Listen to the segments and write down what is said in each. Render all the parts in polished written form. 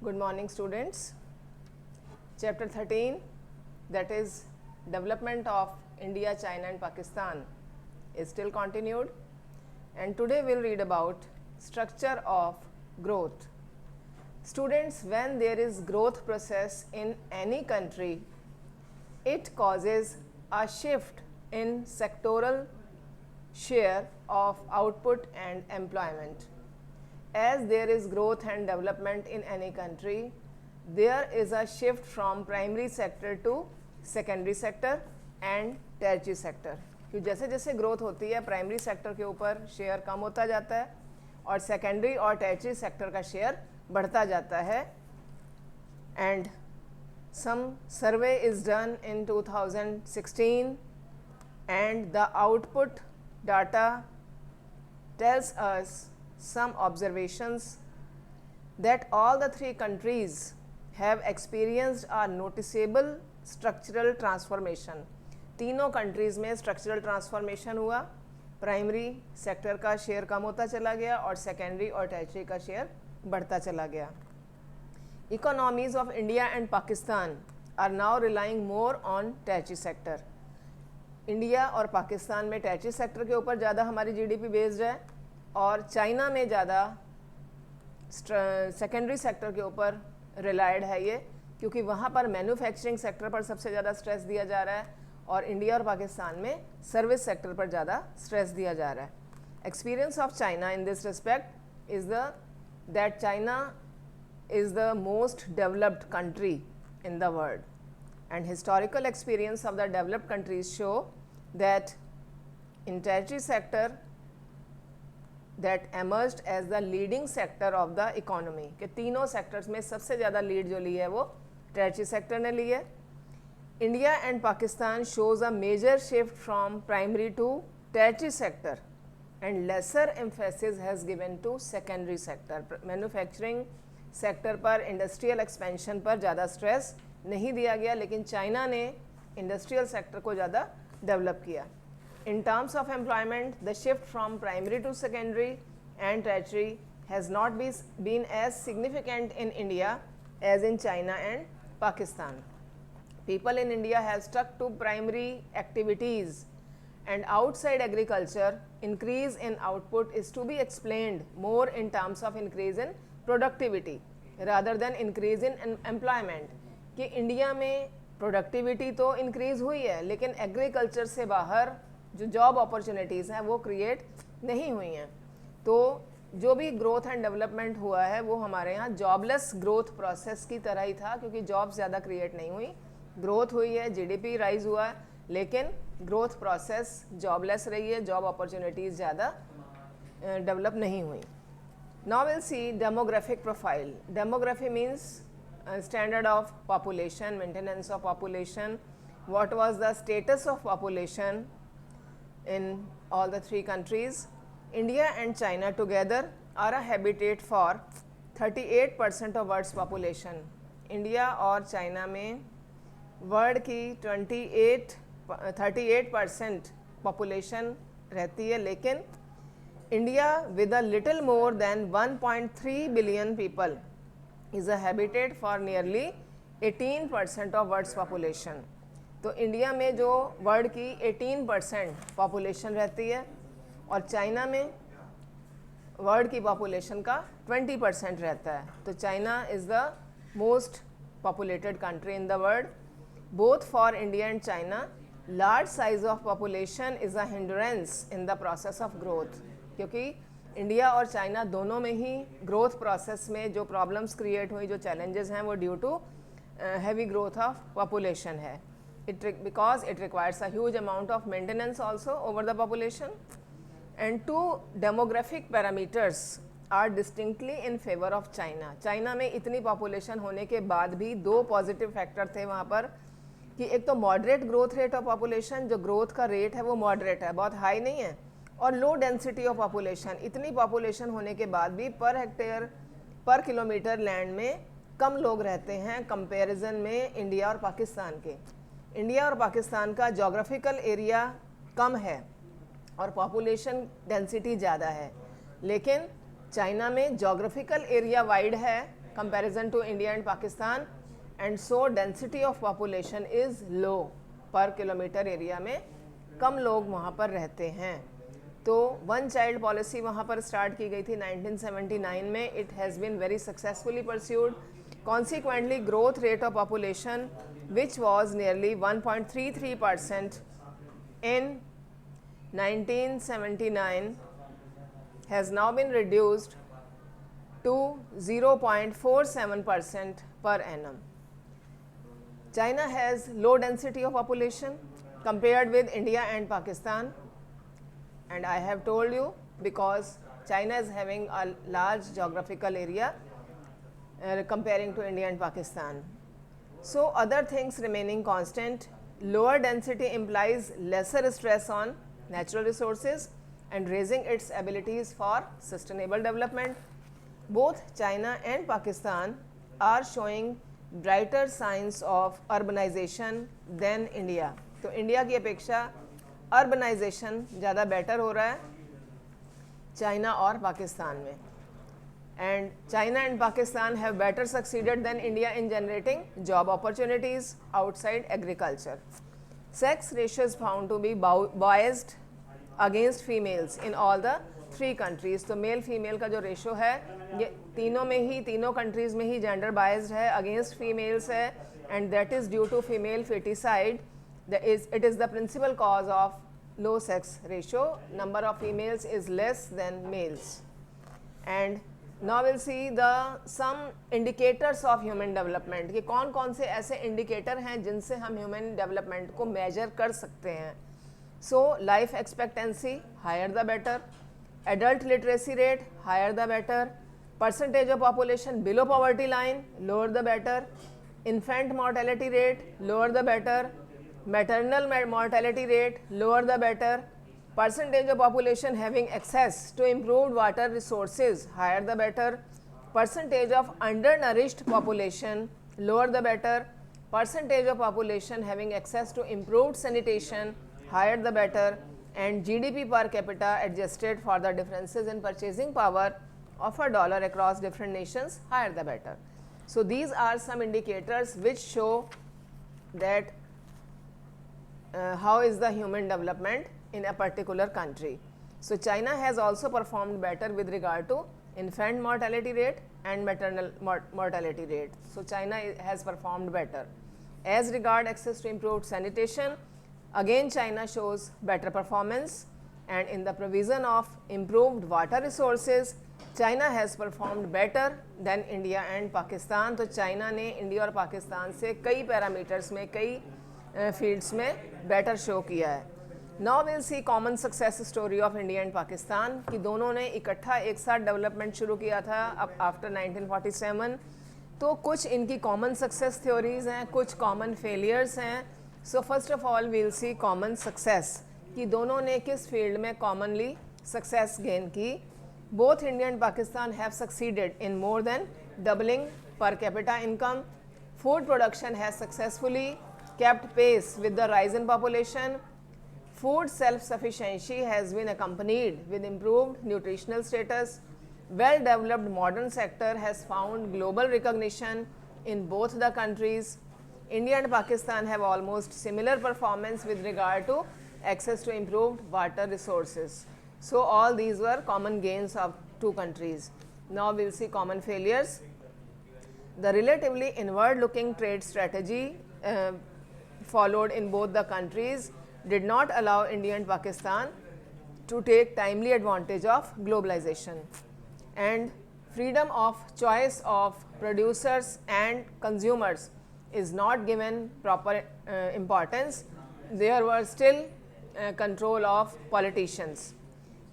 Good morning, students. Chapter 13, that is Development of India, China and Pakistan, is still continued, and today we'll read about structure of growth. Students, when there is growth process in any country, it causes a shift in sectoral share of output and employment. As there is growth and development in any country, there is a shift from primary sector to secondary sector and tertiary sector. क्योंकि जैसे जैसे growth होती है primary sector के ऊपर share कम होता जाता है और सेकेंडरी और टर्शियरी सेक्टर का शेयर बढ़ता जाता है. And some survey is done in 2016 and the output data tells us some observations that all the three countries have experienced a noticeable structural transformation. तीनों कंट्रीज़ में स्ट्रक्चरल ट्रांसफॉर्मेशन हुआ. Primary sector का share कम होता चला गया और secondary और tertiary का शेयर बढ़ता चला गया. Economies of India and Pakistan are now relying more on tertiary sector. India और पाकिस्तान में टर्शियरी सेक्टर के ऊपर ज़्यादा हमारी जीडीपी बेस्ड है और चाइना में ज़्यादा सेकेंडरी सेक्टर के ऊपर रिलायड है ये, क्योंकि वहाँ पर मैन्युफैक्चरिंग सेक्टर पर सबसे ज़्यादा स्ट्रेस दिया जा रहा है और इंडिया और पाकिस्तान में सर्विस सेक्टर पर ज़्यादा स्ट्रेस दिया जा रहा है. Experience of China in this respect is that China is the most developed country in the world, and historical experience of the developed countries show that in tertiary sector that emerged as the leading sector of the economy. कि तीनों sectors में सबसे ज़्यादा lead जो ली है वो tertiary sector ने ली है. India and Pakistan shows a major shift from primary to tertiary sector and lesser emphasis has given to secondary sector. Manufacturing sector पर इंडस्ट्रियल एक्सपेंशन पर ज़्यादा स्ट्रेस नहीं दिया गया, लेकिन चाइना ने इंडस्ट्रियल सेक्टर को ज़्यादा डेवलप किया. In terms of employment the shift from primary to secondary and tertiary has not been as significant in India as in China and Pakistan. People in India have stuck to primary activities and outside agriculture increase in output is to be explained more in terms of increase in productivity rather than increase in employment. कि India में productivity तो increase हुई है लेकिन agriculture से बाहर जो job opportunities हैं वो क्रिएट नहीं हुई हैं. तो जो भी ग्रोथ एंड डेवलपमेंट हुआ है वो हमारे यहाँ जॉबलेस ग्रोथ प्रोसेस की तरह ही था, क्योंकि जॉब ज़्यादा क्रिएट नहीं हुई. ग्रोथ हुई है, जीडीपी राइज हुआ है, लेकिन ग्रोथ प्रोसेस जॉबलेस रही है, जॉब अपॉर्चुनिटीज़ ज़्यादा डेवलप नहीं हुई. Now we'll see demographic profile. Demography means standard of population, maintenance of population, what was the status of population in all the three countries. India and China together are a habitat for 38% of world's population. India और China में world की 38% population रहती है, लेकिन India with a little more than 1.3 billion people is a habitat for nearly 18% of world's population. तो India में जो world की 18% पॉपुलेशन रहती है और चाइना में वर्ल्ड की पॉपुलेशन का 20% रहता है. तो China is the most populated country in the world. Both for India and China large size of population is a hindrance in the process of growth, क्योंकि इंडिया और चाइना दोनों में ही ग्रोथ प्रोसेस में जो प्रॉब्लम्स क्रिएट हुई, जो challenges हैं, वो due to heavy growth of population है. Because it requires a huge amount of maintenance also over the population. And to demographic parameters are distinctly in favour of China. China में इतनी population होने के बाद भी दो पॉजिटिव फैक्टर थे वहाँ पर, कि एक तो moderate growth rate of population, जो ग्रोथ का रेट है वो मॉडरेट है, बहुत हाई नहीं है, और लो डेंसिटी ऑफ पॉपुलेशन. इतनी पॉपुलेशन होने के बाद भी पर हेक्टेयर पर किलोमीटर लैंड में कम लोग रहते हैं कंपैरिजन में इंडिया और पाकिस्तान के. इंडिया और पाकिस्तान का जोग्राफिकल एरिया कम है और पॉपुलेशन डेंसिटी ज़्यादा है, लेकिन चाइना में जोग्राफिकल एरिया वाइड है, comparison to India and Pakistan, and so density of population is low. पर किलोमीटर एरिया में कम लोग वहाँ पर रहते हैं. तो वन चाइल्ड पॉलिसी वहाँ पर स्टार्ट की गई थी 1979 में. It has been very successfully pursued. Consequently growth rate of population which was nearly 1.33% in 1979 has now been reduced to 0.47% per annum. China has low density of population compared with India and Pakistan, and I have told you because China is having a large geographical area comparing to India and Pakistan. So other things remaining constant, lower density implies lesser stress on natural resources and raising its abilities for sustainable development. Both China and Pakistan are showing brighter signs of urbanization than India. तो India की अपेक्षा urbanisation ज़्यादा better हो रहा है China और पाकिस्तान में. And China and Pakistan have better succeeded than India in generating job opportunities outside agriculture. Sex ratio is found to be biased against females in all the three countries. तो male female का जो ratio है ये तीनों में ही, तीनों countries में ही जेंडर बायस्ड है, अगेंस्ट फीमेल्स है, and that is due to female foeticide. It is the principal cause of low sex ratio. Number of females is less than males. And now will see the some indicators of human development कि कौन कौन से ऐसे indicator हैं जिनसे हम human development को major कर सकते हैं. So life expectancy, higher the better. Adult literacy rate, higher the better. Percentage of population below poverty line, lower the better. Infant mortality rate, lower the better. Maternal mortality rate, lower the better. Percentage of population having access to improved water resources, higher the better. Percentage of undernourished population, lower the better. Percentage of population having access to improved sanitation, higher the better. And GDP per capita adjusted for the differences in purchasing power of a dollar across different nations, higher the better. So these are some indicators which show that how is the human development in a particular country. So China has also performed better with regard to infant mortality rate and maternal mortality rate. So China has performed better. As regard access to improved sanitation, again China shows better performance, and in the provision of improved water resources, China has performed better than India and Pakistan. तो China ने India और पाकिस्तान से कई parameters में, कई fields में better show किया है. Now will C common success story of India and Pakistan कि दोनों ने इकट्ठा एक साथ डेवलपमेंट शुरू किया था अब आफ्टर 1947. तो कुछ इनकी कॉमन सक्सेस थ्योरीज हैं, कुछ कॉमन फेलियर्स हैं. So first of all we'll see common success कि दोनों ने किस फील्ड में कॉमनली सक्सेस गेन की. Both India and Pakistan have succeeded in more than doubling per capita income. Food production has successfully kept pace with the rise in population. Food self-sufficiency has been accompanied with improved nutritional status. Well-developed modern sector has found global recognition in both the countries. India and Pakistan have almost similar performance with regard to access to improved water resources. So all these were common gains of two countries. Now we will see common failures. The relatively inward-looking trade strategy followed in both the countries did not allow India and Pakistan to take timely advantage of globalization. And freedom of choice of producers and consumers is not given proper importance. There were still control of politicians.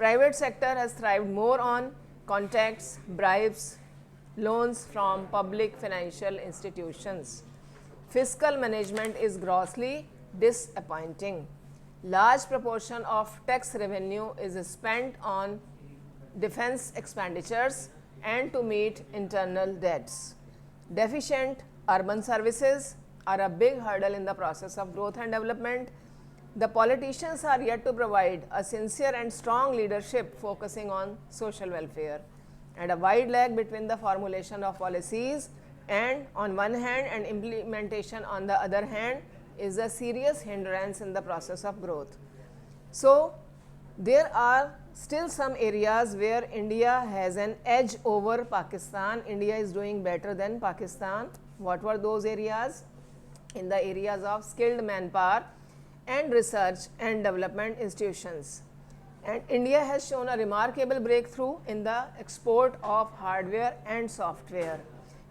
Private sector has thrived more on contacts, bribes, loans from public financial institutions. Fiscal management is grossly disappointing. Large proportion of tax revenue is spent on defense expenditures and to meet internal debts. Deficient urban services are a big hurdle in the process of growth and development. The politicians are yet to provide a sincere and strong leadership focusing on social welfare. and a wide lag between the formulation of policies and on one hand and implementation on the other hand is a serious hindrance in the process of growth. So, there are still some areas where India has an edge over Pakistan. India is doing better than Pakistan. What were those areas? In the areas of skilled manpower and research and development institutions. And India has shown a remarkable breakthrough in the export of hardware and software.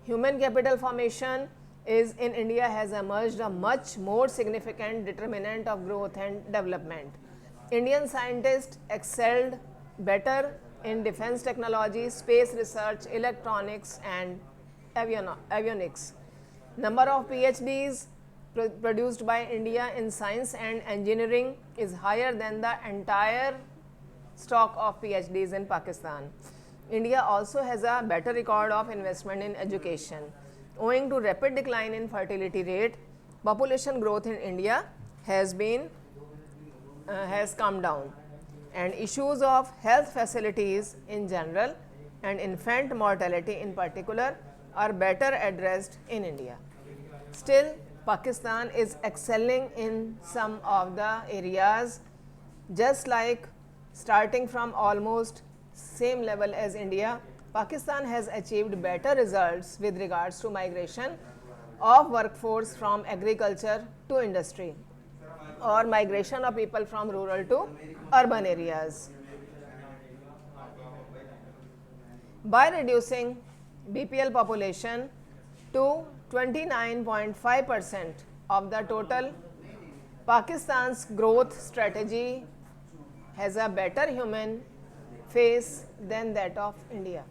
Human capital formation is in India has emerged a much more significant determinant of growth and development. Indian scientists excelled better in defense technology, space research, electronics and avionics. Number of PhDs produced by India in science and engineering is higher than the entire stock of PhDs in Pakistan. India also has a better record of investment in education. Owing to rapid decline in fertility rate, population growth in India has come down, and issues of health facilities in general and infant mortality in particular are better addressed in India. Still, Pakistan is excelling in some of the areas, just like starting from almost same level as India. Pakistan has achieved better results with regards to migration of workforce from agriculture to industry or migration of people from rural to urban areas. By reducing BPL population to 29.5% of the total, Pakistan's growth strategy has a better human face than that of India.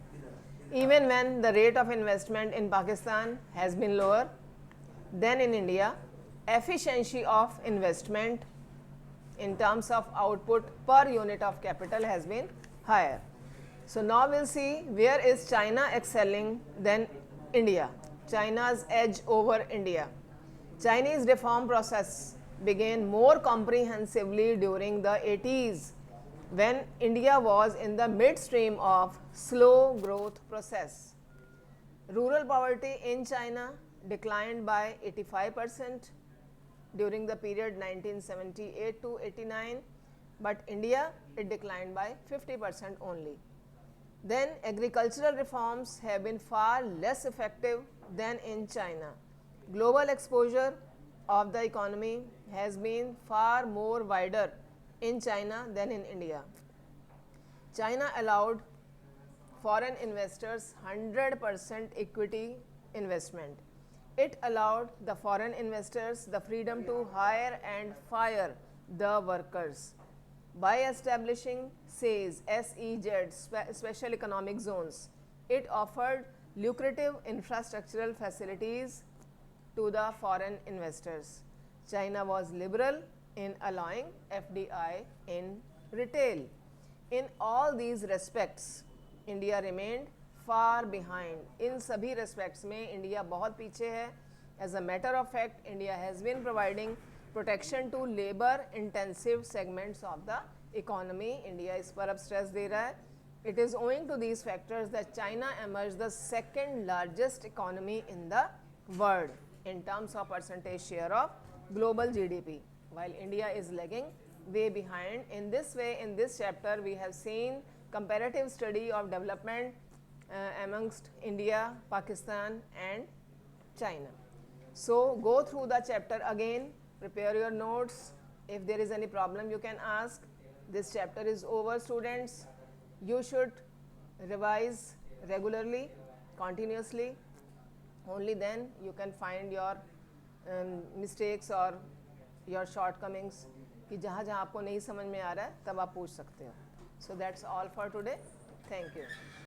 Even when the rate of investment in Pakistan has been lower than in India, efficiency of investment in terms of output per unit of capital has been higher. So now we'll see where is China excelling than India. China's edge over India. Chinese reform process began more comprehensively during the 80s when India was in the midstream of slow growth process. Rural poverty in China declined by 85% during the period 1978 to 89, but India it declined by 50% only. Then agricultural reforms have been far less effective than in China. Global exposure of the economy has been far more wider in China than in India. China allowed foreign investors 100% equity investment. It allowed the foreign investors the freedom to hire and fire the workers. By establishing SEZ, Special Economic Zones, it offered lucrative infrastructural facilities to the foreign investors. China was liberal in allowing FDI in retail. In all these respects, India remained far behind. In sabhi respects में India बहुत पीछे है. As a matter of fact, India has been providing protection to labor intensive segments of the economy. India इस पर अब stress दे रहा है. It is owing to these factors that China emerged the second largest economy in the world in terms of percentage share of global GDP, while India is lagging way behind. In this way, in this chapter, we have seen comparative study of development amongst India, Pakistan and China. So, go through the chapter again, prepare your notes. If there is any problem, you can ask. This chapter is over, students. You should revise regularly, continuously. Only then you can find your mistakes or your shortcomings कि जहाँ जहाँ आपको नहीं समझ में आ रहा है तब आप पूछ सकते हो. So that's all for today. Thank you.